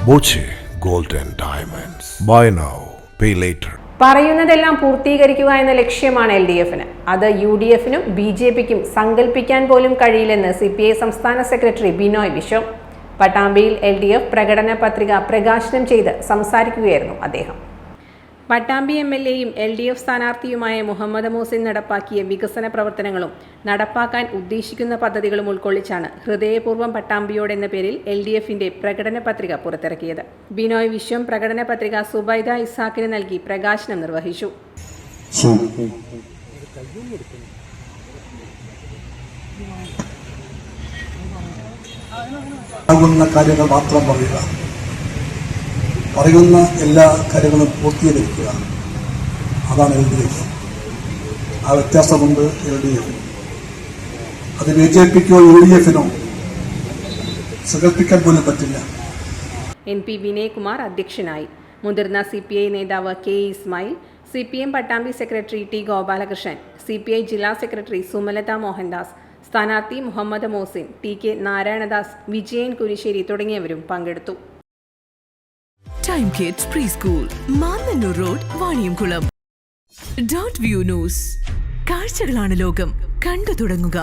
Boche gold and diamonds. Buy now pay later. പറയുന്നതെല്ലാം പൂർത്തീകരിക്കുക എന്ന ലക്ഷ്യമാണ് LDF-ന്. അത് UDF-നും BJP-ക്കും സങ്കല്പിക്കാൻ പോലും കഴിയില്ലെന്ന് CPI സംസ്ഥാന സെക്രട്ടറി ബിനോയ് വിശ്വം. പട്ടാമ്പിയിൽ LDF പ്രകടന പത്രിക പ്രകാശനം ചെയ്ത് സംസാരിക്കുകയായിരുന്നു അദ്ദേഹം. പട്ടാമ്പി MLA-യും LDF സ്ഥാനാർത്ഥിയുമായ മുഹമ്മദ് മോസിൻ നടപ്പാക്കിയ വികസന പ്രവർത്തനങ്ങളും നടപ്പാക്കാൻ ഉദ്ദേശിക്കുന്ന പദ്ധതികളും ഉൾക്കൊള്ളിച്ചാണ് ഹൃദയപൂർവ്വം പട്ടാമ്പിയോട് എന്ന പേരിൽ LDF-ന്റെ പ്രകടന പത്രിക പുറത്തിറക്കിയത്. ബിനോയ് വിശ്വം പ്രകടന പത്രിക സുബൈദ ഇസാഖിന് നൽകി പ്രകാശനം നിർവഹിച്ചു. കാര്യങ്ങൾ മാത്രം പറയുന്ന എല്ലാ കാര്യങ്ങളും പൂർത്തീകരിക്കുക, അതാണ് LDF. ആ വ്യത്യാസമുണ്ട് LDF. അത് BJP-ക്കോ UDF-നോ സങ്കല്പിക്കാൻ പോലും പറ്റില്ല. MP വിനയകുമാർ അധ്യക്ഷനായി. മുതിർന്ന CPI നേതാവ് K Ismail, CPM Pattambi secretary T Gopalakrishnan, CPI ജില്ലാ സെക്രട്ടറി സുമലത മോഹൻദാസ്, സ്ഥാനാർത്ഥി മുഹമ്മദ് മോസിൻ, TK നാരായണദാസ്, വിജയൻ കുരിശ്ശേരി തുടങ്ങിയവരും പങ്കെടുത്തു. Time kids pre school, Mannannur road, Vaniyamkulam. .view news. കാഴ്ചകളാണ് ലോകം, കണ്ടു തുടങ്ങുക.